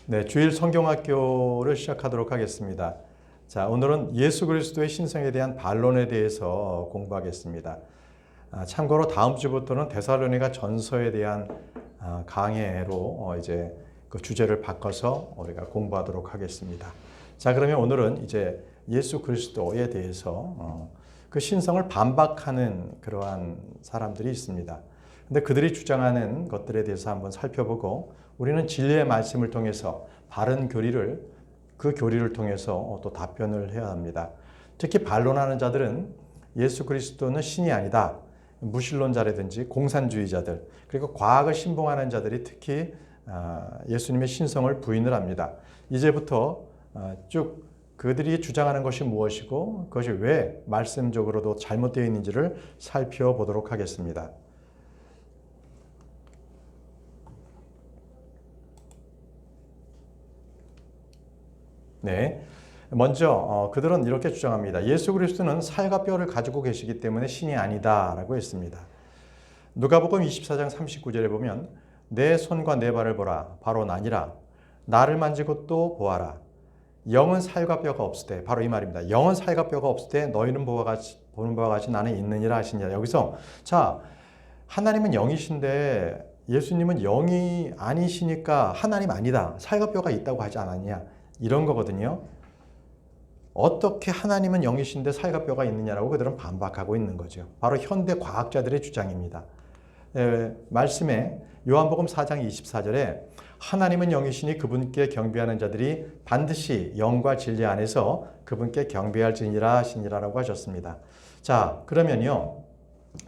네, 주일 성경학교를 시작하도록 하겠습니다. 자, 오늘은 예수 그리스도의 신성에 대한 반론에 대해서 공부하겠습니다. 참고로 다음 주부터는 데살로니가 전서에 대한 강해로 이제 그 주제를 바꿔서 우리가 공부하도록 하겠습니다. 자, 그러면 오늘은 이제 예수 그리스도에 대해서 그 신성을 반박하는 그러한 사람들이 있습니다. 근데 그들이 주장하는 것들에 대해서 한번 살펴보고 우리는 진리의 말씀을 통해서 바른 교리를 그 교리를 통해서 또 답변을 해야 합니다. 특히 반론하는 자들은 예수 그리스도는 신이 아니다. 무신론자라든지 공산주의자들 그리고 과학을 신봉하는 자들이 특히 예수님의 신성을 부인을 합니다. 이제부터 쭉 그들이 주장하는 것이 무엇이고 그것이 왜 말씀적으로도 잘못되어 있는지를 살펴보도록 하겠습니다. 네, 먼저 그들은 이렇게 주장합니다. 예수 그리스도는 살과 뼈를 가지고 계시기 때문에 신이 아니다라고 했습니다. 누가복음 24장 39절에 보면 내 손과 내 발을 보라 바로 나니라 나를 만지고 또 보아라 영은 살과 뼈가 없을 때 바로 이 말입니다. 영은 살과 뼈가 없을 때 너희는 보는 바와 같이 나는 있느니라 하시니라. 여기서 자 하나님은 영이신데 예수님은 영이 아니시니까 하나님 아니다. 살과 뼈가 있다고 하지 않았냐. 이런 거거든요. 어떻게 하나님은 영이신데 살과 뼈가 있느냐라고 그들은 반박하고 있는 거죠. 바로 현대 과학자들의 주장입니다. 말씀에 요한복음 4장 24절에 하나님은 영이시니 그분께 경배하는 자들이 반드시 영과 진리 안에서 그분께 경배할지니라 하시니라라고 하셨습니다. 자, 그러면요.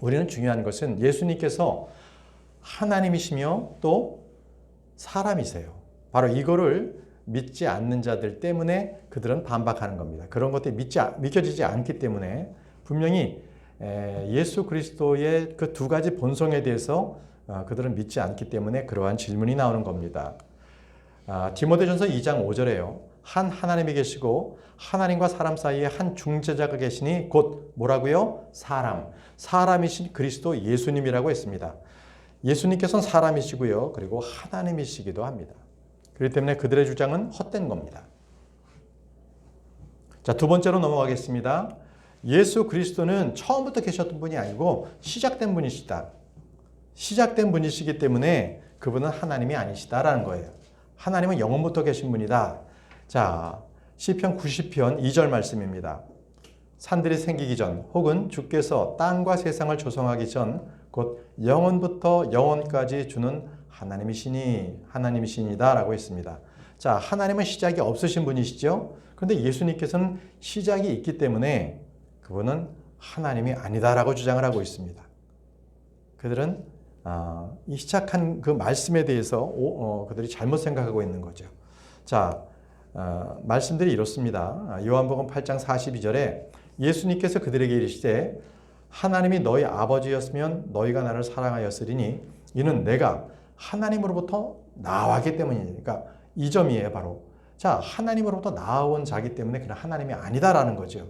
우리는 중요한 것은 예수님께서 하나님이시며 또 사람이세요. 바로 이거를 믿지 않는 자들 때문에 그들은 반박하는 겁니다. 그런 것들이 믿겨지지 않기 때문에 분명히 예수 그리스도의 그 두 가지 본성에 대해서 그들은 믿지 않기 때문에 그러한 질문이 나오는 겁니다. 디모데전서 2장 5절에요. 한 하나님이 계시고 하나님과 사람 사이에 한 중재자가 계시니 곧 뭐라고요? 사람이신 그리스도 예수님이라고 했습니다. 예수님께서는 사람이시고요. 그리고 하나님이시기도 합니다. 그렇기 때문에 그들의 주장은 헛된 겁니다. 자, 두 번째로 넘어가겠습니다. 예수 그리스도는 처음부터 계셨던 분이 아니고 시작된 분이시다. 시작된 분이시기 때문에 그분은 하나님이 아니시다라는 거예요. 하나님은 영원부터 계신 분이다. 자, 시편 90편 2절 말씀입니다. 산들이 생기기 전 혹은 주께서 땅과 세상을 조성하기 전 곧 영원부터 영원까지 주는 하나님이시니다 라고 했습니다. 자, 하나님은 시작이 없으신 분이시죠. 그런데 예수님께서는 시작이 있기 때문에 그분은 하나님이 아니다라고 주장을 하고 있습니다. 그들은 이 시작한 그 말씀에 대해서 그들이 잘못 생각하고 있는 거죠. 자, 말씀들이 이렇습니다. 요한복음 8장 42절에 예수님께서 그들에게 이르시되 하나님이 너희 아버지였으면 너희가 나를 사랑하였으리니 이는 내가 하나님으로부터 나왔기 때문이니까 그러니까 이 점이에요. 바로 자 하나님으로부터 나온 자기 때문에 그냥 하나님이 아니다라는 거죠.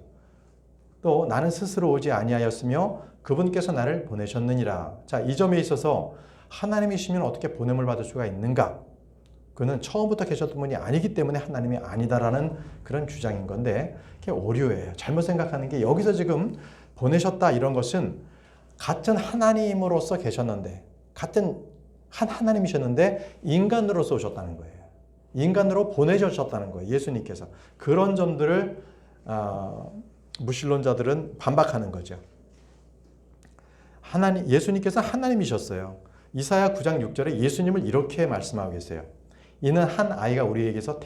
또 나는 스스로 오지 아니하였으며 그분께서 나를 보내셨느니라. 자, 이 점에 있어서 하나님이시면 어떻게 보냄을 받을 수가 있는가? 그는 처음부터 계셨던 분이 아니기 때문에 하나님이 아니다라는 그런 주장인 건데 그게 오류예요. 잘못 생각하는 게 여기서 지금 보내셨다 이런 것은 같은 하나님으로서 계셨는데 같은 한 하나님이셨는데 인간으로서 오셨다는 거예요. 인간으로 보내주셨다는 거예요. 예수님께서. 그런 점들을 무신론자들은 반박하는 거죠. 예수님께서 하나님이셨어요. 이사야 9장 6절에 예수님을 이렇게 말씀하고 계세요. 이는 한 아이가 우리에게서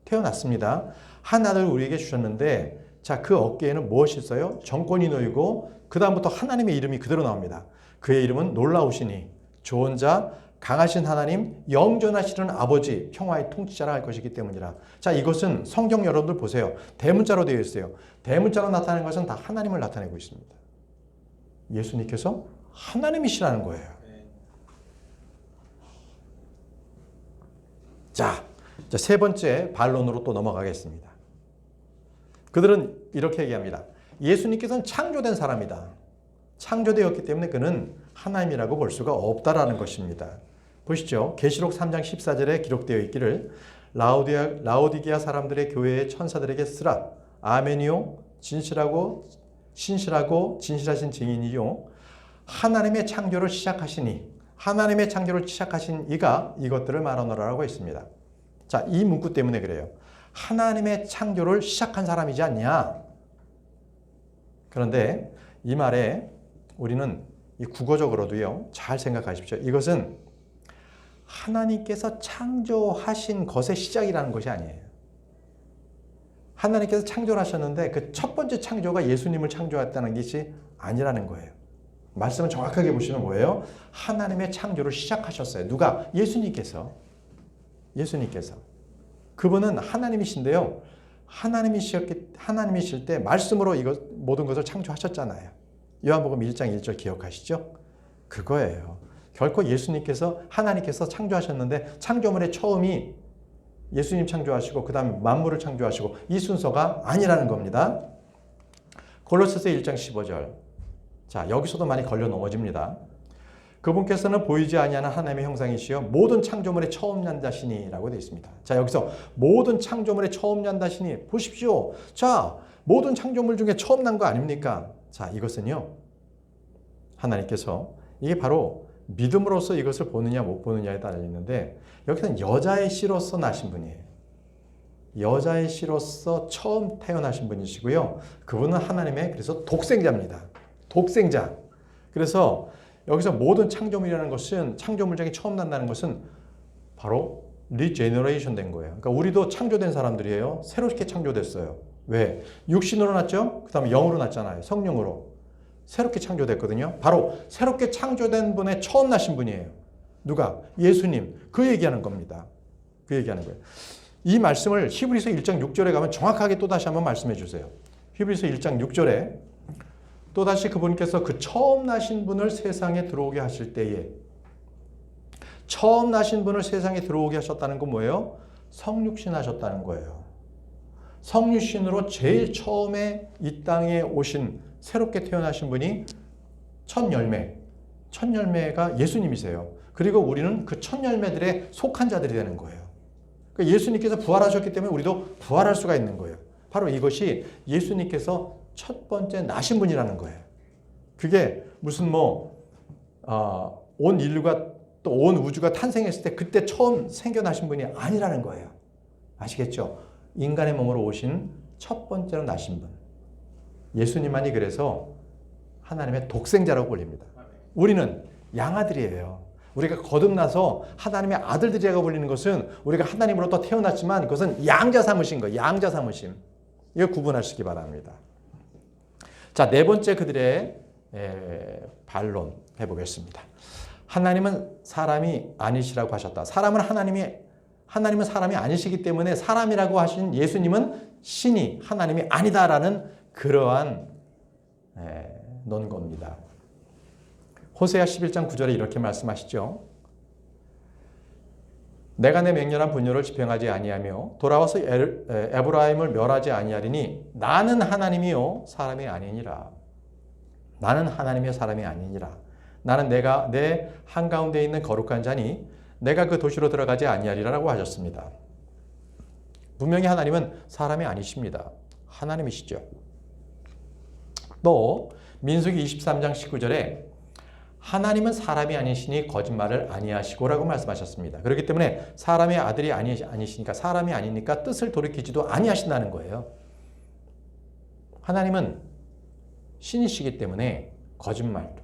태어났습니다. 한 아들을 우리에게 주셨는데 자, 그 어깨에는 무엇이 있어요? 정권이 놓이고 그 다음부터 하나님의 이름이 그대로 나옵니다. 그의 이름은 놀라우시니 좋은 자, 강하신 하나님, 영존하시는 아버지, 평화의 통치자라 할 것이기 때문이라. 자, 이것은 성경 여러분들 보세요. 대문자로 되어 있어요. 대문자로 나타나는 것은 다 하나님을 나타내고 있습니다. 예수님께서 하나님이시라는 거예요. 자, 세 번째 반론으로 또 넘어가겠습니다. 그들은 이렇게 얘기합니다. 예수님께서는 창조된 사람이다. 창조되었기 때문에 그는 하나님이라고 볼 수가 없다라는 것입니다. 보시죠. 계시록 3장 14절에 기록되어 있기를 라오디게아 사람들의 교회의 천사들에게 쓰라. 아멘이요. 신실하고 진실하신 증인이요. 하나님의 창조를 시작하신 이가 이것들을 말하노라라고 했습니다. 자, 이 문구 때문에 그래요. 하나님의 창조를 시작한 사람이지 않냐? 그런데 이 말에 우리는 이 국어적으로도요, 잘 생각하십시오. 이것은 하나님께서 창조하신 것의 시작이라는 것이 아니에요. 하나님께서 창조를 하셨는데 그 첫 번째 창조가 예수님을 창조했다는 것이 아니라는 거예요. 말씀을 정확하게 보시면 뭐예요? 하나님의 창조를 시작하셨어요. 누가? 예수님께서. 그분은 하나님이신데요. 하나님이실 때 말씀으로 모든 것을 창조하셨잖아요. 요한복음 1장 1절 기억하시죠? 그거예요. 결코 하나님께서 창조하셨는데 창조물의 처음이 예수님 창조하시고 그 다음에 만물을 창조하시고 이 순서가 아니라는 겁니다. 골로새서 1장 15절. 자, 여기서도 많이 걸려 넘어집니다. 그분께서는 보이지 아니하는 하나님의 형상이시여 모든 창조물의 처음 난 자시니라고 되어 있습니다. 자, 여기서 모든 창조물의 처음 난 자시니 보십시오. 자, 모든 창조물 중에 처음 난 거 아닙니까? 자, 이것은요. 하나님께서 이게 바로 믿음으로써 이것을 보느냐 못 보느냐에 따라 있는데 여기서는 여자의 씨로서 나신 분이에요. 여자의 씨로서 처음 태어나신 분이시고요. 그분은 하나님의 그래서 독생자입니다. 독생자. 그래서 여기서 모든 창조물이라는 것은 창조물 중에 처음 난다는 것은 바로 리제너레이션 된 거예요. 그러니까 우리도 창조된 사람들이에요. 새롭게 창조됐어요. 왜? 육신으로 났죠? 그 다음에 영으로 났잖아요. 성령으로. 새롭게 창조됐거든요. 바로 새롭게 창조된 분의 처음 나신 분이에요. 누가? 예수님. 그 얘기하는 겁니다. 그 얘기하는 거예요. 이 말씀을 히브리서 1장 6절에 가면 정확하게 또다시 한번 말씀해 주세요. 히브리서 1장 6절에 또다시 그분께서 그 처음 나신 분을 세상에 들어오게 하실 때에 처음 나신 분을 세상에 들어오게 하셨다는 건 뭐예요? 성육신 하셨다는 거예요. 성육신으로 제일 처음에 이 땅에 오신 새롭게 태어나신 분이 첫 열매가 예수님이세요. 그리고 우리는 그 첫 열매들에 속한 자들이 되는 거예요. 그러니까 예수님께서 부활하셨기 때문에 우리도 부활할 수가 있는 거예요. 바로 이것이 예수님께서 첫 번째 나신 분이라는 거예요. 그게 무슨 온 인류가 또 온 우주가 탄생했을 때 그때 처음 생겨나신 분이 아니라는 거예요. 아시겠죠? 인간의 몸으로 오신 첫 번째로 나신 분. 예수님만이 그래서 하나님의 독생자라고 불립니다. 우리는 양아들이에요. 우리가 거듭나서 하나님의 아들들이라고 불리는 것은 우리가 하나님으로부터 태어났지만 그것은 양자 삼으신 거예요. 양자 삼으심. 이거 구분하시기 바랍니다. 자, 네 번째 그들의 반론 해보겠습니다. 하나님은 사람이 아니시라고 하셨다. 하나님은 사람이 아니시기 때문에 사람이라고 하신 예수님은 신이 하나님이 아니다라는 그러한 논거입니다. 호세아 11장 9절에 이렇게 말씀하시죠. 내가 내 맹렬한 분노를 집행하지 아니하며 돌아와서 에브라임을 멸하지 아니하리니 나는 하나님이요 사람이 아니니라. 나는 하나님이요 사람이 아니니라. 나는 내가 내 한가운데 있는 거룩한 자니 내가 그 도시로 들어가지 아니하리라고 하셨습니다. 분명히 하나님은 사람이 아니십니다. 하나님이시죠. 또 민수기 23장 19절에 하나님은 사람이 아니시니 거짓말을 아니하시고라고 말씀하셨습니다. 그렇기 때문에 사람의 아들이 아니시니까 사람이 아니니까 뜻을 돌이키지도 아니하신다는 거예요. 하나님은 신이시기 때문에 거짓말도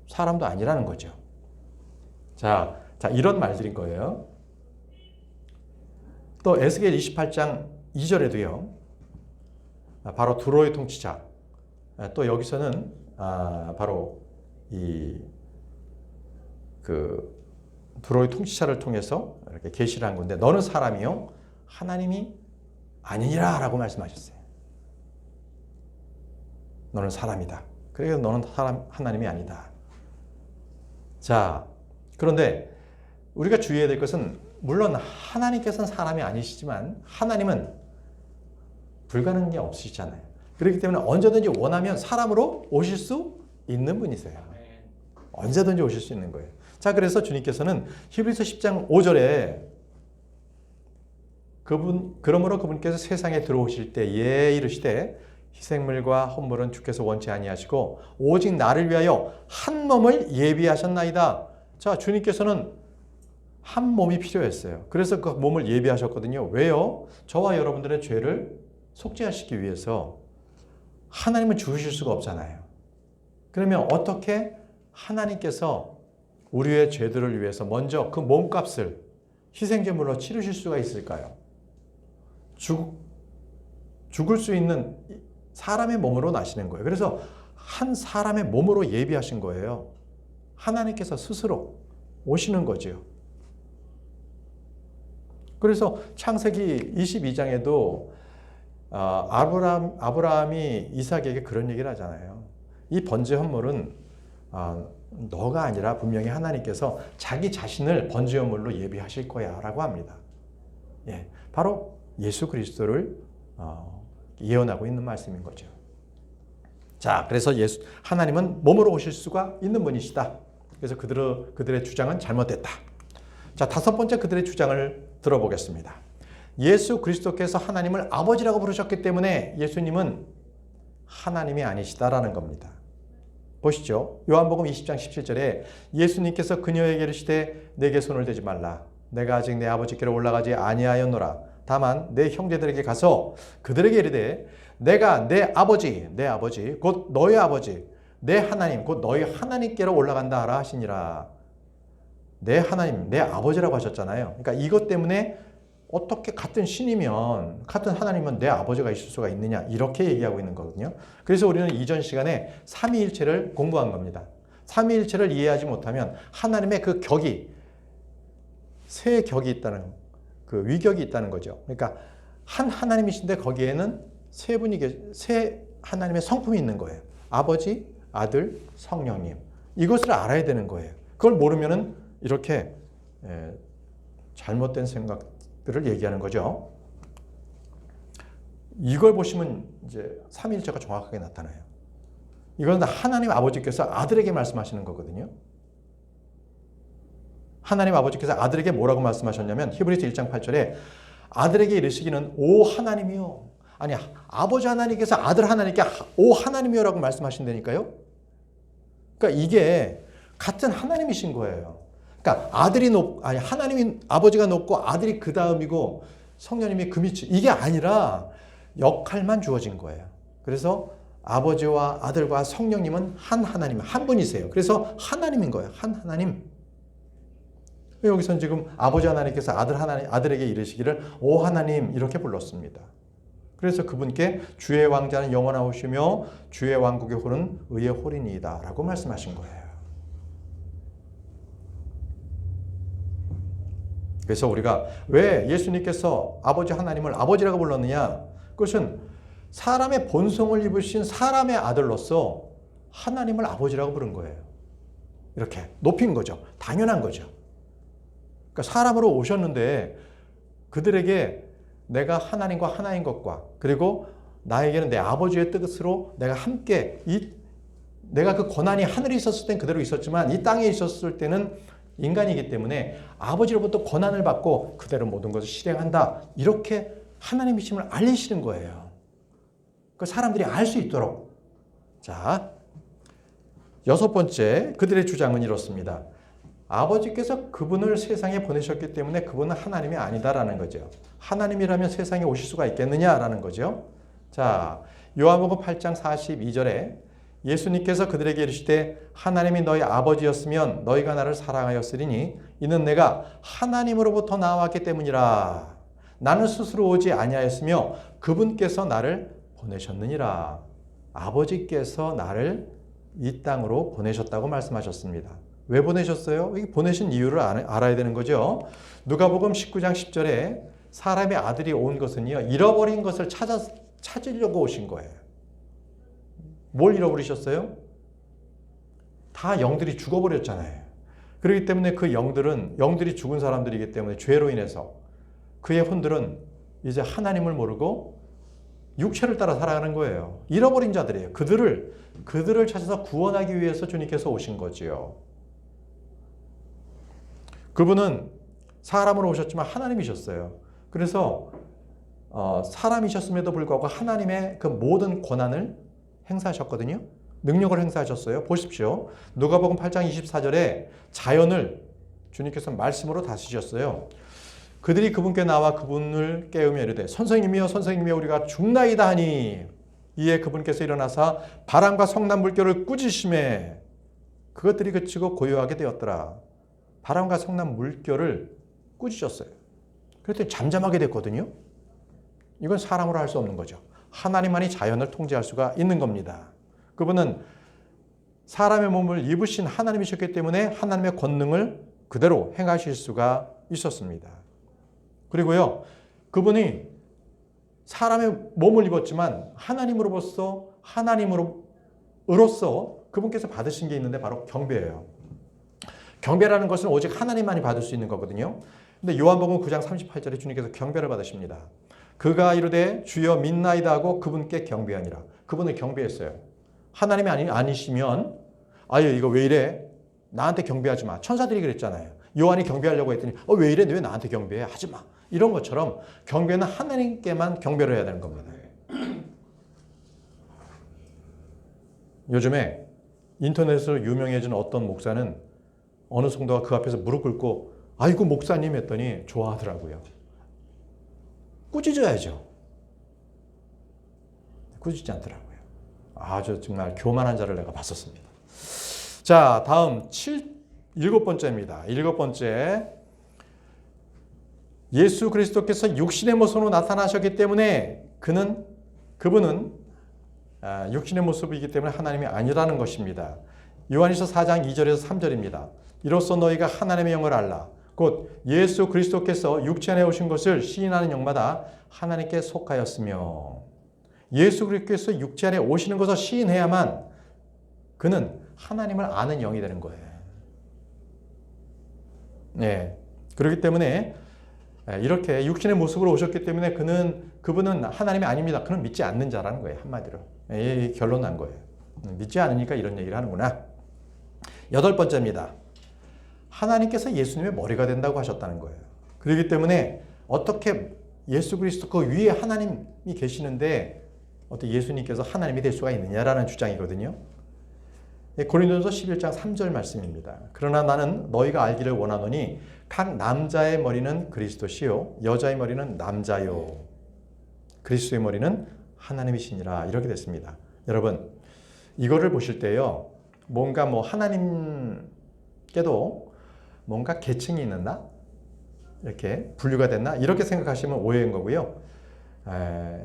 사람도 아니라는 거죠. 자, 이런 말들인 거예요. 또 에스겔 28장 2절에도요. 바로 두로의 통치자. 또 여기서는 바로 두로의 통치자를 통해서 이렇게 계시를 한 건데 너는 사람이요 하나님이 아니니라 라고 말씀하셨어요. 너는 사람이다. 그래서 너는 하나님이 아니다. 자, 그런데 우리가 주의해야 될 것은 물론 하나님께서는 사람이 아니시지만 하나님은 불가능한 게 없으시잖아요. 그렇기 때문에 언제든지 원하면 사람으로 오실 수 있는 분이세요. 언제든지 오실 수 있는 거예요. 자, 그래서 주님께서는 히브리서 10장 5절에 그러므로 그분께서 세상에 들어오실 때에 이르시되 희생물과 헌물은 주께서 원치 아니하시고 오직 나를 위하여 한 몸을 예비하셨나이다. 자, 주님께서는 한 몸이 필요했어요. 그래서 그 몸을 예비하셨거든요. 왜요? 저와 여러분들의 죄를 속죄하시기 위해서. 하나님은 죽으실 수가 없잖아요. 그러면 어떻게 하나님께서 우리의 죄들을 위해서 먼저 그 몸값을 희생제물로 치르실 수가 있을까요? 죽을 수 있는 사람의 몸으로 나시는 거예요. 그래서 한 사람의 몸으로 예비하신 거예요. 하나님께서 스스로 오시는 거죠. 그래서 창세기 22장에도 아브라함이 이삭에게 그런 얘기를 하잖아요. 이 번제 헌물은 너가 아니라 분명히 하나님께서 자기 자신을 번제 헌물로 예비하실 거야 라고 합니다. 예, 바로 예수 그리스도를 예언하고 있는 말씀인 거죠. 자, 그래서 하나님은 몸으로 오실 수가 있는 분이시다. 그래서 그들의 주장은 잘못됐다. 자, 다섯 번째 그들의 주장을 들어보겠습니다. 예수 그리스도께서 하나님을 아버지라고 부르셨기 때문에 예수님은 하나님이 아니시다라는 겁니다. 보시죠. 요한복음 20장 17절에 예수님께서 그녀에게 이르시되 내게 손을 대지 말라. 내가 아직 내 아버지께로 올라가지 아니하였노라. 다만 내 형제들에게 가서 그들에게 이르되 내가 내 아버지 곧 너희 아버지 내 하나님 곧 너희 하나님께로 올라간다 하라 하시니라. 내 하나님 내 아버지라고 하셨잖아요. 그러니까 이것 때문에 어떻게 같은 신이면 같은 하나님은 내 아버지가 있을 수가 있느냐 이렇게 얘기하고 있는 거거든요. 그래서 우리는 이전 시간에 삼위일체를 공부한 겁니다. 삼위일체를 이해하지 못하면 하나님의 그 격이 세 격이 있다는 그 위격이 있다는 거죠. 그러니까 한 하나님이신데 거기에는 세 하나님의 성품이 있는 거예요. 아버지, 아들, 성령님. 이것을 알아야 되는 거예요. 그걸 모르면은 이렇게 잘못된 생각들을 얘기하는 거죠. 이걸 보시면 이제 삼위일체가 정확하게 나타나요. 이건 하나님 아버지께서 아들에게 말씀하시는 거거든요. 하나님 아버지께서 아들에게 뭐라고 말씀하셨냐면 히브리서 1장 8절에 아들에게 이르시기는 오 하나님이요. 아니 아버지 하나님께서 아들 하나님께 오 하나님이요 라고 말씀하신다니까요. 그러니까 이게 같은 하나님이신 거예요. 그러니까 하나님이 아버지가 높고 아들이 그 다음이고 성령님이 그 밑이 이게 아니라 역할만 주어진 거예요. 그래서 아버지와 아들과 성령님은 한 하나님, 한 분이세요. 그래서 하나님인 거예요. 한 하나님. 여기서는 지금 아버지 하나님께서 아들에게 이르시기를 오 하나님 이렇게 불렀습니다. 그래서 그분께 주의 왕자는 영원하시며 주의 왕국의 홀은 의의 홀이니이다 라고 말씀하신 거예요. 그래서 우리가 왜 예수님께서 아버지 하나님을 아버지라고 불렀느냐? 그것은 사람의 본성을 입으신 사람의 아들로서 하나님을 아버지라고 부른 거예요. 이렇게 높인 거죠. 당연한 거죠. 그러니까 사람으로 오셨는데 그들에게 내가 하나님과 하나인 것과 그리고 나에게는 내 아버지의 뜻으로 내가 함께 내가 그 권한이 하늘에 있었을 땐 그대로 있었지만 이 땅에 있었을 때는 인간이기 때문에 아버지로부터 권한을 받고 그대로 모든 것을 실행한다. 이렇게 하나님이심을 알리시는 거예요. 그 사람들이 알 수 있도록. 자, 여섯 번째 그들의 주장은 이렇습니다. 아버지께서 그분을 세상에 보내셨기 때문에 그분은 하나님이 아니다라는 거죠. 하나님이라면 세상에 오실 수가 있겠느냐라는 거죠. 자, 요한복음 8장 42절에 예수님께서 그들에게 이르시되 하나님이 너희 아버지였으면 너희가 나를 사랑하였으리니 이는 내가 하나님으로부터 나왔기 때문이라. 나는 스스로 오지 아니하였으며 그분께서 나를 보내셨느니라. 아버지께서 나를 이 땅으로 보내셨다고 말씀하셨습니다. 왜 보내셨어요? 이 보내신 이유를 알아야 되는 거죠. 누가복음 19장 10절에 사람의 아들이 온 것은요 잃어버린 것을 찾으려고 오신 거예요. 뭘 잃어버리셨어요? 다 영들이 죽어버렸잖아요. 그렇기 때문에 그 영들이 죽은 사람들이기 때문에 죄로 인해서 그의 혼들은 이제 하나님을 모르고 육체를 따라 살아가는 거예요. 잃어버린 자들이에요. 그들을 찾아서 구원하기 위해서 주님께서 오신 거지요. 그분은 사람으로 오셨지만 하나님이셨어요. 그래서 사람이셨음에도 불구하고 하나님의 그 모든 권한을 행사하셨거든요. 능력을 행사하셨어요. 보십시오. 누가복음 8장 24절에 자연을 주님께서 말씀으로 다스리셨어요. 그들이 그분께 나와 그분을 깨우며 이르되 선생님이여 선생님이여 우리가 죽나이다 하니 이에 그분께서 일어나사 바람과 성난 물결을 꾸짖으시매 그것들이 그치고 고요하게 되었더라. 바람과 성난 물결을 꾸짖었어요. 그랬더니 잠잠하게 됐거든요. 이건 사람으로 할 수 없는 거죠. 하나님만이 자연을 통제할 수가 있는 겁니다. 그분은 사람의 몸을 입으신 하나님이셨기 때문에 하나님의 권능을 그대로 행하실 수가 있었습니다. 그리고요, 그분이 사람의 몸을 입었지만 하나님으로서 그분께서 받으신 게 있는데 바로 경배예요. 경배라는 것은 오직 하나님만이 받을 수 있는 거거든요. 근데 요한복음 9장 38절에 주님께서 경배를 받으십니다. 그가 이르되 주여 믿나이다 하고 그분께 경배하니라. 그분을 경배했어요. 하나님이 아니시면 아유 이거 왜 이래? 나한테 경배하지 마. 천사들이 그랬잖아요. 요한이 경배하려고 했더니 왜 이래? 왜 나한테 경배해? 하지 마. 이런 것처럼 경배는 하나님께만 경배를 해야 되는 겁니다. 요즘에 인터넷으로 유명해진 어떤 목사는 어느 성도가 그 앞에서 무릎 꿇고 아이고 목사님 했더니 좋아하더라고요. 꾸짖어야죠. 꾸짖지 않더라고요. 아주 정말 교만한 자를 내가 봤었습니다. 자, 다음 일곱 번째입니다. 일곱 번째, 예수 그리스도께서 육신의 모습으로 나타나셨기 때문에 그분은 육신의 모습이기 때문에 하나님이 아니라는 것입니다. 요한일서 4장 2절에서 3절입니다. 이로써 너희가 하나님의 영을 알라. 곧 예수 그리스도께서 육체 안에 오신 것을 시인하는 영마다 하나님께 속하였으며 예수 그리스도께서 육체 안에 오시는 것을 시인해야만 그는 하나님을 아는 영이 되는 거예요. 네. 그렇기 때문에 이렇게 육신의 모습으로 오셨기 때문에 그분은 하나님이 아닙니다. 그는 믿지 않는 자라는 거예요. 한마디로. 결론 난 거예요. 믿지 않으니까 이런 얘기를 하는구나. 여덟 번째입니다. 하나님께서 예수님의 머리가 된다고 하셨다는 거예요. 그렇기 때문에 어떻게 예수 그리스도 그 위에 하나님이 계시는데 어떻게 예수님께서 하나님이 될 수가 있느냐라는 주장이거든요. 고린도전서 11장 3절 말씀입니다. 그러나 나는 너희가 알기를 원하노니 각 남자의 머리는 그리스도시요 여자의 머리는 남자요 그리스도의 머리는 하나님이시니라. 이렇게 됐습니다. 여러분 이거를 보실 때요 뭔가 하나님께도 뭔가 계층이 있나? 이렇게 분류가 됐나? 이렇게 생각하시면 오해인 거고요.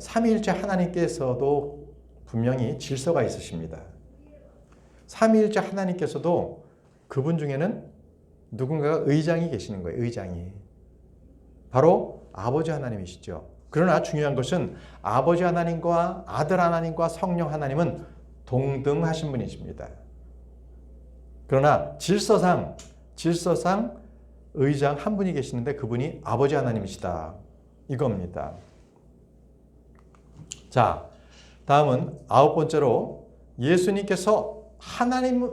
삼위일체 하나님께서도 분명히 질서가 있으십니다. 삼위일체 하나님께서도 그분 중에는 누군가가 의장이 계시는 거예요. 의장이. 바로 아버지 하나님이시죠. 그러나 중요한 것은 아버지 하나님과 아들 하나님과 성령 하나님은 동등하신 분이십니다. 그러나 질서상 의장 한 분이 계시는데 그분이 아버지 하나님이시다. 이겁니다. 자, 다음은 아홉 번째로 예수님께서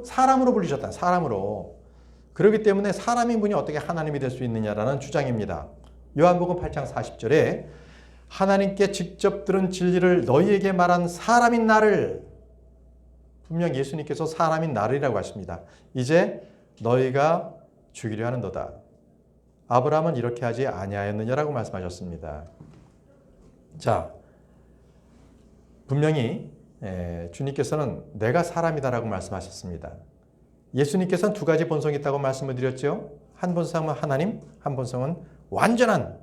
사람으로 불리셨다. 사람으로. 그렇기 때문에 사람인 분이 어떻게 하나님이 될 수 있느냐라는 주장입니다. 요한복음 8장 40절에 하나님께 직접 들은 진리를 너희에게 말한 사람인 나를 분명 예수님께서 사람인 나를이라고 하십니다. 이제 너희가 죽이려 하는도다. 아브라함은 이렇게 하지 아니하였느냐라고 말씀하셨습니다. 자, 분명히 주님께서는 내가 사람이다라고 말씀하셨습니다. 예수님께서는 두 가지 본성이 있다고 말씀을 드렸죠. 한 본성은 하나님, 한 본성은 완전한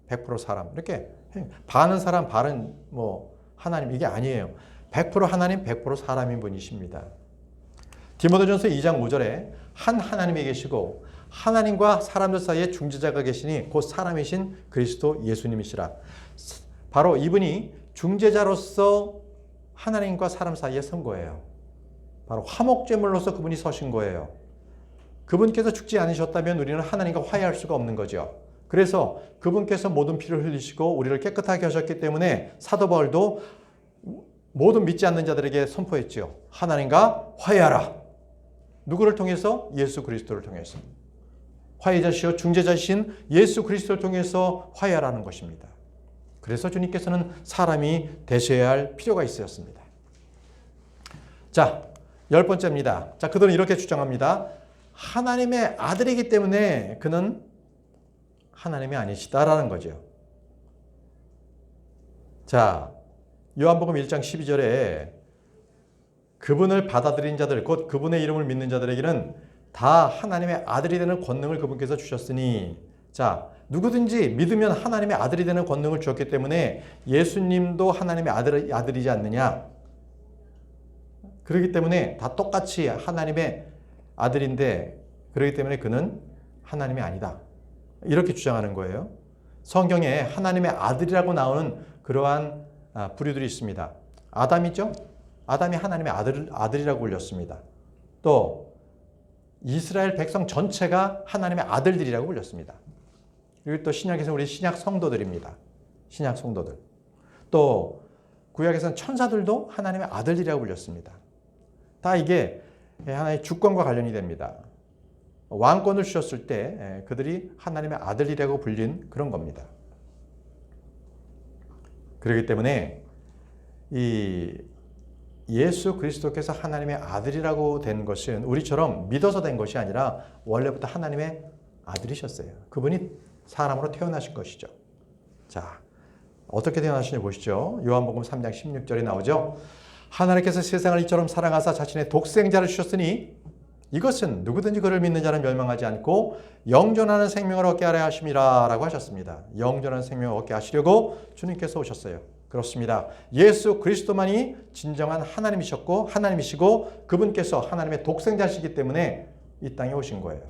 100% 사람. 이렇게 반은 사람, 반은 하나님 이게 아니에요. 100% 하나님, 100% 사람인 분이십니다. 디모데전서 2장 5절에 한 하나님이 계시고 하나님과 사람들 사이에 중재자가 계시니 곧 사람이신 그리스도 예수님이시라. 바로 이분이 중재자로서 하나님과 사람 사이에 선 거예요. 바로 화목제물로서 그분이 서신 거예요. 그분께서 죽지 않으셨다면 우리는 하나님과 화해할 수가 없는 거죠. 그래서 그분께서 모든 피를 흘리시고 우리를 깨끗하게 하셨기 때문에 사도 바울도 모든 믿지 않는 자들에게 선포했죠. 하나님과 화해하라. 누구를 통해서? 예수 그리스도를 통해서. 화해자시요 중재자신 예수 그리스도를 통해서 화해하라는 것입니다. 그래서 주님께서는 사람이 되셔야 할 필요가 있었습니다. 자, 10번째입니다. 자, 그들은 이렇게 주장합니다. 하나님의 아들이기 때문에 그는 하나님이 아니시다라는 거죠. 자, 요한복음 1장 12절에 그분을 받아들인 자들, 곧 그분의 이름을 믿는 자들에게는 다 하나님의 아들이 되는 권능을 그분께서 주셨으니, 자, 누구든지 믿으면 하나님의 아들이 되는 권능을 주었기 때문에 예수님도 하나님의 아들이지 않느냐. 그렇기 때문에 다 똑같이 하나님의 아들인데, 그렇기 때문에 그는 하나님이 아니다. 이렇게 주장하는 거예요. 성경에 하나님의 아들이라고 나오는 그러한 부류들이 있습니다. 아담이죠? 아담이 하나님의 아들이라고 불렸습니다. 또 이스라엘 백성 전체가 하나님의 아들들이라고 불렸습니다. 그리고 또 신약에서 우리 신약 성도들입니다. 신약 성도들. 또 구약에서는 천사들도 하나님의 아들들이라고 불렸습니다. 다 이게 하나의 주권과 관련이 됩니다. 왕권을 주셨을 때 그들이 하나님의 아들이라고 불린 그런 겁니다. 그렇기 때문에 이 예수 그리스도께서 하나님의 아들이라고 된 것은 우리처럼 믿어서 된 것이 아니라 원래부터 하나님의 아들이셨어요. 그분이 사람으로 태어나신 것이죠. 자, 어떻게 태어나시는지 보시죠. 요한복음 3장 16절에 나오죠. 하나님께서 세상을 이처럼 사랑하사 자신의 독생자를 주셨으니 이것은 누구든지 그를 믿는 자는 멸망하지 않고 영존하는 생명을 얻게 하려 하심이라 라고 하셨습니다. 영존하는 생명을 얻게 하시려고 주님께서 오셨어요. 그렇습니다. 예수 그리스도만이 진정한 하나님이셨고 하나님이시고 그분께서 하나님의 독생자시기 때문에 이 땅에 오신 거예요.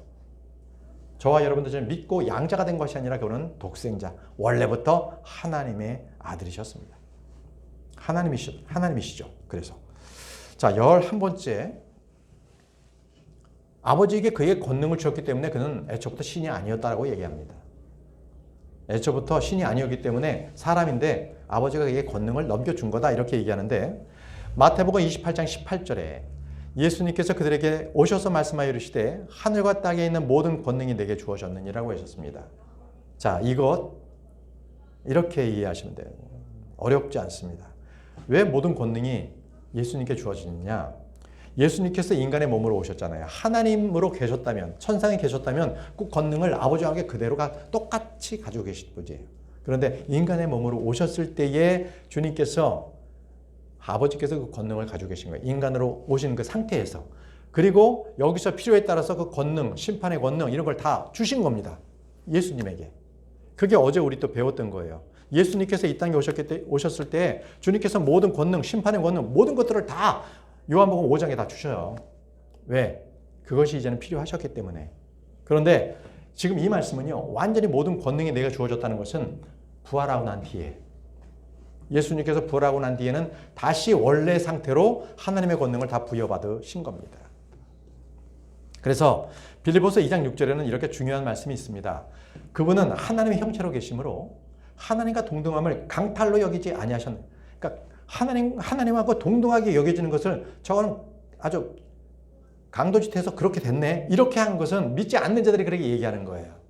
저와 여러분들처럼 믿고 양자가 된 것이 아니라 그분은 독생자, 원래부터 하나님의 아들이셨습니다. 하나님이시죠. 그래서 자, 11번째, 아버지에게 그에게 권능을 주었기 때문에 그는 애초부터 신이 아니었다고 얘기합니다. 애초부터 신이 아니었기 때문에 사람인데 아버지가 그에게 권능을 넘겨준 거다 이렇게 얘기하는데, 마태복음 28장 18절에 예수님께서 그들에게 오셔서 말씀하여 이르시되 하늘과 땅에 있는 모든 권능이 내게 주어졌느니라고 하셨습니다. 자, 이것 이렇게 이해하시면 돼요. 어렵지 않습니다. 왜 모든 권능이 예수님께 주어지느냐? 예수님께서 인간의 몸으로 오셨잖아요. 하나님으로 계셨다면, 천상에 계셨다면 그 권능을 아버지와 함께 그대로 똑같이 가지고 계실 분이에요. 그런데 인간의 몸으로 오셨을 때에 주님께서, 아버지께서 그 권능을 가지고 계신 거예요. 인간으로 오신 그 상태에서. 그리고 여기서 필요에 따라서 그 권능, 심판의 권능 이런 걸 다 주신 겁니다. 예수님에게. 그게 어제 우리 또 배웠던 거예요. 예수님께서 이 땅에 오셨을 때 주님께서 모든 권능, 심판의 권능, 모든 것들을 다 요한복음 5장에 다 주셔요. 왜? 그것이 이제는 필요하셨기 때문에. 그런데 지금 이 말씀은요, 완전히 모든 권능이 내가 주어졌다는 것은 부활하고 난 뒤에, 예수님께서 부활하고 난 뒤에는 다시 원래 상태로 하나님의 권능을 다 부여받으신 겁니다. 그래서 빌립보서 2장 6절에는 이렇게 중요한 말씀이 있습니다. 그분은 하나님의 형체로 계심으로 하나님과 동등함을 강탈로 여기지 아니하셨네. 그러니까 하나님하고 동등하게 여겨지는 것을 저거는 아주 강도짓해서 그렇게 됐네, 이렇게 한 것은 믿지 않는 자들이 그렇게 얘기하는 거예요.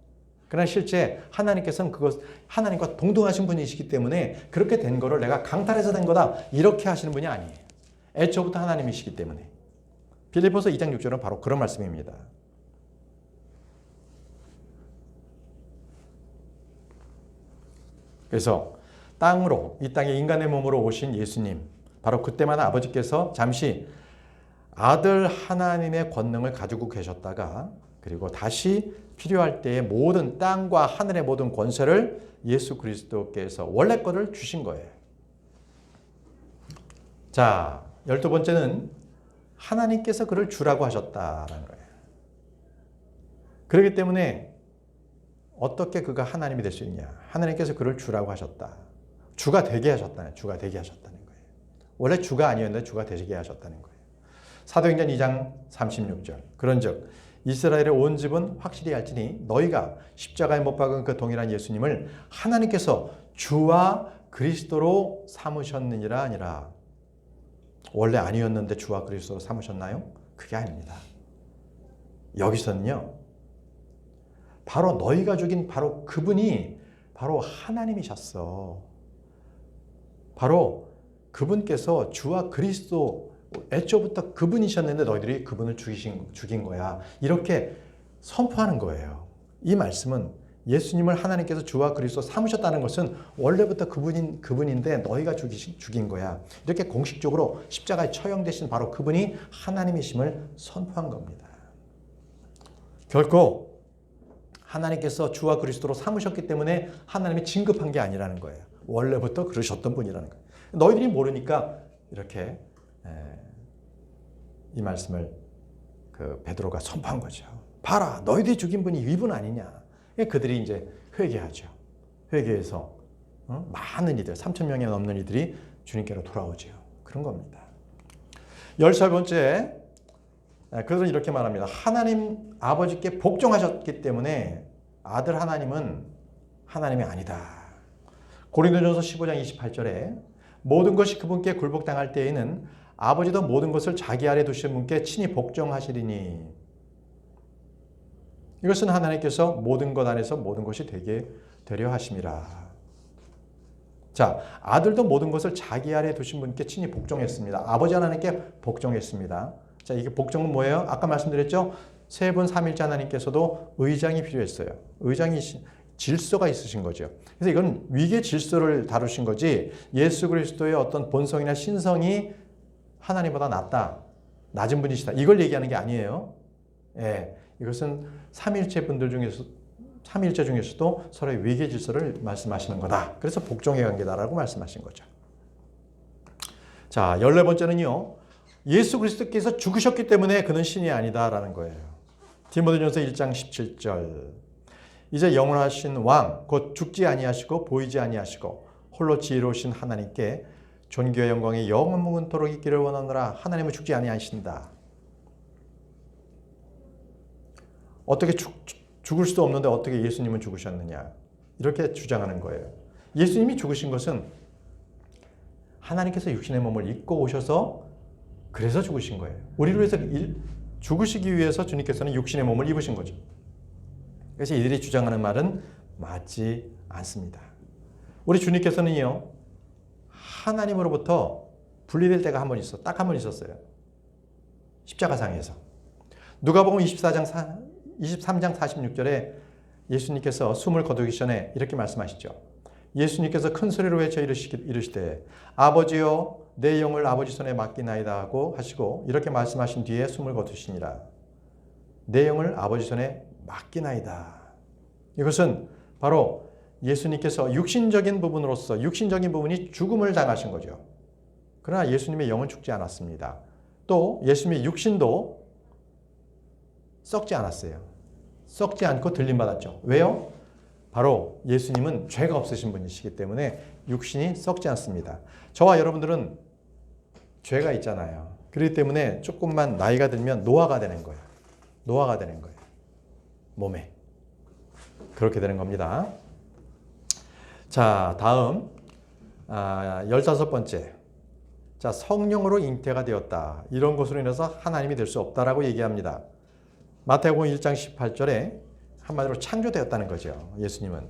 그러나 실제 하나님께서는 하나님과 동등하신 분이시기 때문에 그렇게 된 거를 내가 강탈해서 된 거다 이렇게 하시는 분이 아니에요. 애초부터 하나님이시기 때문에. 빌립보서 2장 6절은 바로 그런 말씀입니다. 그래서 이 땅에 인간의 몸으로 오신 예수님, 바로 그때만 아버지께서 잠시 아들 하나님의 권능을 가지고 계셨다가 그리고 다시 필요할 때에 모든 땅과 하늘의 모든 권세를 예수 그리스도께서 원래 거를 주신 거예요. 자, 12번째는 하나님께서 그를 주라고 하셨다라는 거예요. 그렇기 때문에 어떻게 그가 하나님이 될 수 있냐? 하나님께서 그를 주라고 하셨다. 주가 되게 하셨다는 거예요. 원래 주가 아니었는데 주가 되게 하셨다는 거예요. 사도행전 2장 36절. 그런즉 이스라엘의 온 집은 확실히 알지니 너희가 십자가에 못 박은 그 동일한 예수님을 하나님께서 주와 그리스도로 삼으셨느니라 아니라. 원래 아니었는데 주와 그리스도로 삼으셨나요? 그게 아닙니다. 여기서는요, 바로 너희가 죽인 바로 그분이 바로 하나님이셨어. 바로 그분께서 주와 그리스도 애초부터 그분이셨는데 너희들이 그분을 죽인 거야. 이렇게 선포하는 거예요. 이 말씀은 예수님을 하나님께서 주와 그리스도 삼으셨다는 것은 원래부터 그분인데 너희가 죽인 거야. 이렇게 공식적으로 십자가에 처형되신 바로 그분이 하나님이심을 선포한 겁니다. 결코 하나님께서 주와 그리스도로 삼으셨기 때문에 하나님이 진급한 게 아니라는 거예요. 원래부터 그러셨던 분이라는 거예요. 너희들이 모르니까 이렇게 이 말씀을 베드로가 선포한 거죠. 봐라, 너희들이 죽인 분이 이분 아니냐. 그들이 이제 회개하죠. 회개해서 많은 이들, 3,000명이 넘는 이들이 주님께로 돌아오죠. 그런 겁니다. 13번째, 그들은 이렇게 말합니다. 하나님 아버지께 복종하셨기 때문에 아들 하나님은 하나님이 아니다. 고린도전서 15장 28절에 모든 것이 그분께 굴복당할 때에는 아버지도 모든 것을 자기 아래 두신 분께 친히 복종하시리니 이것은 하나님께서 모든 것 안에서 모든 것이 되게 되려 하심이라. 자, 아들도 모든 것을 자기 아래 두신 분께 친히 복종했습니다. 아버지 하나님께 복종했습니다. 자, 이게 복종은 뭐예요? 아까 말씀드렸죠? 세 분 삼일째 하나님께서도 의장이 필요했어요. 의장이 질서가 있으신 거죠. 그래서 이건 위계 질서를 다루신 거지 예수 그리스도의 어떤 본성이나 신성이 하나님보다 낮은 분이시다. 이걸 얘기하는 게 아니에요. 예, 이것은 삼일째 중에서도 서로의 위계 질서를 말씀하시는 거다. 그래서 복종의 관계다라고 말씀하신 거죠. 자, 14번째는요. 예수 그리스도께서 죽으셨기 때문에 그는 신이 아니다라는 거예요. 디모데전서 1장 17절. 이제 영원하신 왕, 곧 죽지 아니하시고 보이지 아니하시고 홀로 지혜로우신 하나님께 존귀와 영광이 영원토록 있기를 원하노라. 하나님은 죽지 아니하신다. 어떻게 죽을 수도 없는데 어떻게 예수님은 죽으셨느냐. 이렇게 주장하는 거예요. 예수님이 죽으신 것은 하나님께서 육신의 몸을 입고 오셔서 그래서 죽으신 거예요. 우리를 위해서 죽으시기 위해서 주님께서는 육신의 몸을 입으신 거죠. 그래서 이들이 주장하는 말은 맞지 않습니다. 우리 주님께서는요, 하나님으로부터 분리될 때가 딱 한 번 있었어요. 십자가상에서. 누가복음 23장 46절에 예수님께서 숨을 거두기 전에 이렇게 말씀하시죠. 예수님께서 큰 소리로 외쳐 이르시되 아버지여 내 영을 아버지 손에 맡기나이다 하고 하시고 이렇게 말씀하신 뒤에 숨을 거두시니라. 내 영을 아버지 손에 맡기나이다. 이것은 바로 예수님께서 육신적인 부분이 죽음을 당하신 거죠. 그러나 예수님의 영은 죽지 않았습니다. 또 예수님의 육신도 썩지 않았어요. 썩지 않고 들림받았죠. 왜요? 바로 예수님은 죄가 없으신 분이시기 때문에 육신이 썩지 않습니다. 저와 여러분들은 죄가 있잖아요. 그렇기 때문에 조금만 나이가 들면 노화가 되는 거예요. 노화가 되는 거예요. 몸에. 그렇게 되는 겁니다. 자, 다음 15번째. 자, 성령으로 잉태가 되었다. 이런 것으로 인해서 하나님이 될 수 없다라고 얘기합니다. 마태복음 1장 18절에 한마디로 창조되었다는 거죠. 예수님은.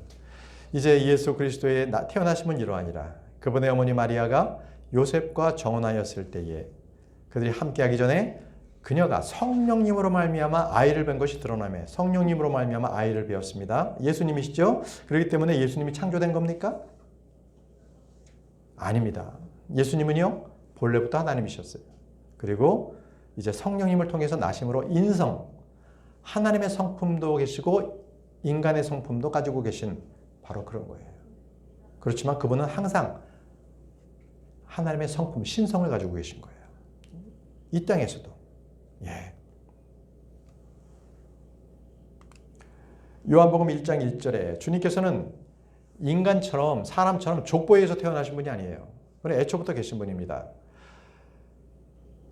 이제 예수 그리스도의 태어나심은 이러하니라. 그분의 어머니 마리아가 요셉과 정혼하였을 때에 그들이 함께하기 전에 그녀가 성령님으로 말미암아 아이를 뵌 것이 드러나며 성령님으로 말미암아 아이를 배웠습니다. 예수님이시죠? 그렇기 때문에 예수님이 창조된 겁니까? 아닙니다. 예수님은요, 본래부터 하나님이셨어요. 그리고 이제 성령님을 통해서 나심으로 하나님의 성품도 계시고 인간의 성품도 가지고 계신 바로 그런 거예요. 그렇지만 그분은 항상 하나님의 성품, 신성을 가지고 계신 거예요. 이 땅에서도. 예. 요한복음 1장 1절에 주님께서는 인간처럼 사람처럼 족보에서 태어나신 분이 아니에요. 그건 애초부터 계신 분입니다.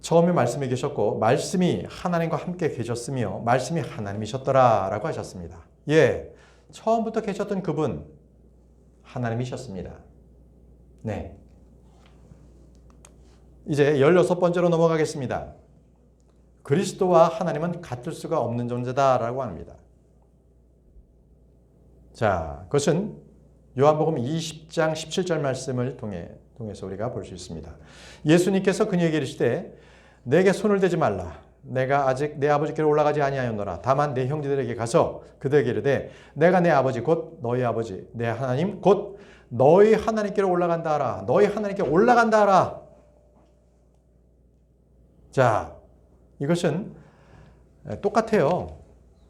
처음에 말씀이 계셨고 말씀이 하나님과 함께 계셨으며 말씀이 하나님이셨더라 라고 하셨습니다. 예, 처음부터 계셨던 그분 하나님이셨습니다. 네. 이제 16번째로 넘어가겠습니다. 그리스도와 하나님은 같을 수가 없는 존재다라고 합니다. 자, 그것은 요한복음 20장 17절 말씀을 통해서 우리가 볼 수 있습니다. 예수님께서 그녀에게 이르시되 내게 손을 대지 말라. 내가 아직 내 아버지께로 올라가지 아니하였노라. 다만 내 형제들에게 가서 그들에게 이르되 내가 내 아버지 곧 너희 아버지 내 하나님 곧 너희 하나님께로 올라간다 하라. 너희 하나님께 올라간다 하라. 자, 이것은 똑같아요.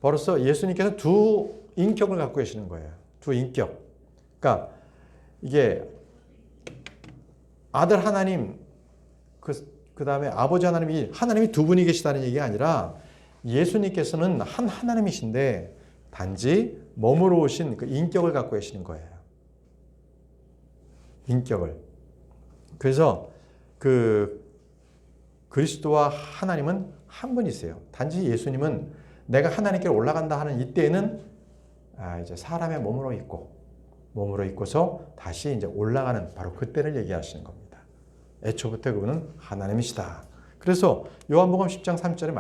벌써 예수님께서 두 인격을 갖고 계시는 거예요. 두 인격. 그러니까 이게 아들 하나님 그 다음에 아버지 하나님이 두 분이 계시다는 얘기가 아니라 예수님께서는 한 하나님이신데 단지 머무러 오신 그 인격을 갖고 계시는 거예요. 인격을. 그래서 그 그리스도와 하나님은 한 분이세요. 단지 예수님은 내가 하나님께 올라간다 하는 이때에는 이제 사람의 몸으로 있고서 다시 이제 올라가는 바로 그때를 얘기하시는 겁니다. 애초부터 그분은 하나님이시다. 그래서 요한복음 10장 3절에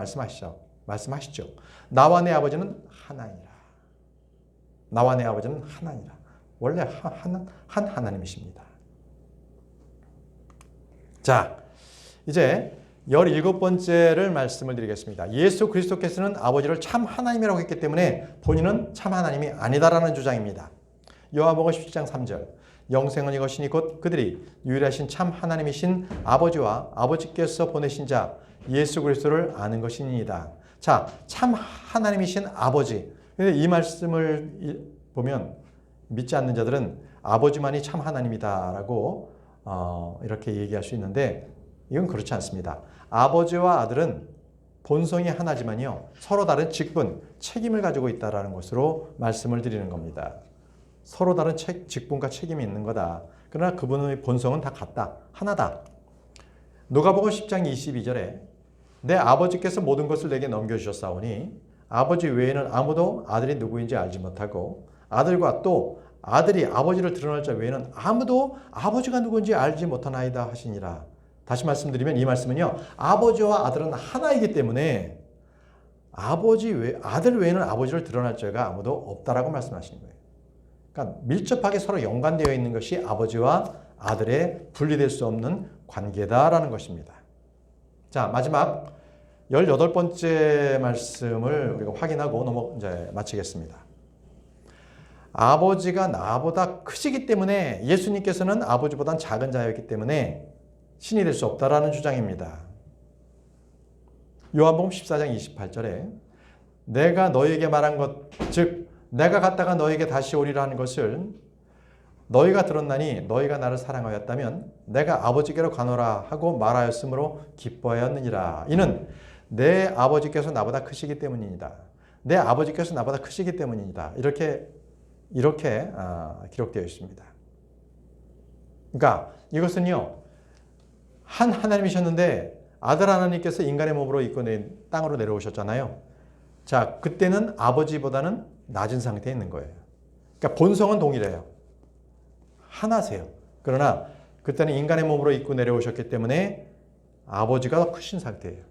말씀하시죠. 나와 내 아버지는 하나니라. 나와 내 아버지는 하나니라. 원래 한 하나님이십니다. 자, 이제 17번째를 말씀을 드리겠습니다. 예수 그리스도께서는 아버지를 참 하나님이라고 했기 때문에 본인은 참 하나님이 아니다라는 주장입니다. 요한복음 17장 3절. 영생은 이것이니 곧 그들이 유일하신 참 하나님이신 아버지와 아버지께서 보내신 자 예수 그리스도를 아는 것이니이다. 자, 참 하나님이신 아버지. 근데 이 말씀을 보면 믿지 않는 자들은 아버지만이 참 하나님이다라고 이렇게 얘기할 수 있는데 이건 그렇지 않습니다. 아버지와 아들은 본성이 하나지만요. 서로 다른 직분, 책임을 가지고 있다라는 것으로 말씀을 드리는 겁니다. 서로 다른 직분과 책임이 있는 거다. 그러나 그분의 본성은 다 같다. 하나다. 누가복음 10장 22절에 내 아버지께서 모든 것을 내게 넘겨주셨사오니 아버지 외에는 아무도 아들이 누구인지 알지 못하고 아들과 또 아들이 아버지를 드러날 자 외에는 아무도 아버지가 누구인지 알지 못하나이다 하시니라. 다시 말씀드리면 이 말씀은요. 아버지와 아들은 하나이기 때문에 아들 외에는 아버지를 드러날 자가 아무도 없다라고 말씀하시는 거예요. 그러니까 밀접하게 서로 연관되어 있는 것이 아버지와 아들의 분리될 수 없는 관계다라는 것입니다. 자, 마지막 18번째 말씀을 우리가 확인하고 이제 마치겠습니다. 아버지가 나보다 크시기 때문에 예수님께서는 아버지보단 작은 자였기 때문에 신이 될 수 없다라는 주장입니다. 요한복음 14장 28절에 내가 너희에게 말한 것, 즉 내가 갔다가 너희에게 다시 오리라 하는 것을 너희가 들었나니 너희가 나를 사랑하였다면 내가 아버지께로 가노라 하고 말하였으므로 기뻐하였느니라. 이는 내 아버지께서 나보다 크시기 때문이다. 내 아버지께서 나보다 크시기 때문이다. 이렇게 기록되어 있습니다. 그러니까 이것은요. 한 하나님이셨는데 아들 하나님께서 인간의 몸으로 입고 땅으로 내려오셨잖아요. 자, 그때는 아버지보다는 낮은 상태에 있는 거예요. 그러니까 본성은 동일해요. 하나세요. 그러나 그때는 인간의 몸으로 입고 내려오셨기 때문에 아버지가 더 크신 상태예요.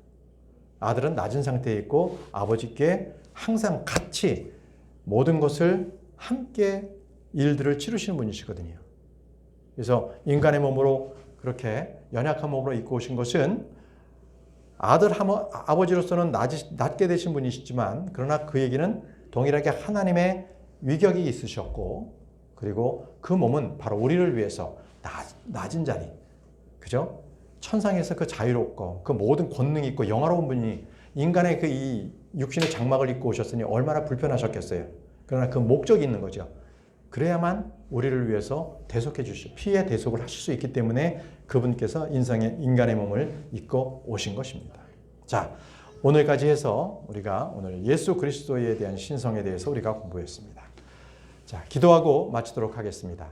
아들은 낮은 상태에 있고 아버지께 항상 같이 모든 것을 함께 일들을 치르시는 분이시거든요. 그래서 인간의 몸으로 그렇게 연약한 몸으로 입고 오신 것은 아버지로서는 낮게 되신 분이시지만 그러나 그 얘기는 동일하게 하나님의 위격이 있으셨고 그리고 그 몸은 바로 우리를 위해서 낮은 자리, 그죠? 천상에서 그 자유롭고 그 모든 권능이 있고 영화로운 분이 인간의 그 이 육신의 장막을 입고 오셨으니 얼마나 불편하셨겠어요. 그러나 그 목적이 있는 거죠. 그래야만 우리를 위해서 대속해 주시고 피의 대속을 하실 수 있기 때문에 그분께서 인간의 몸을 입고 오신 것입니다. 자, 오늘까지 해서 우리가 오늘 예수 그리스도에 대한 신성에 대해서 우리가 공부했습니다. 자, 기도하고 마치도록 하겠습니다.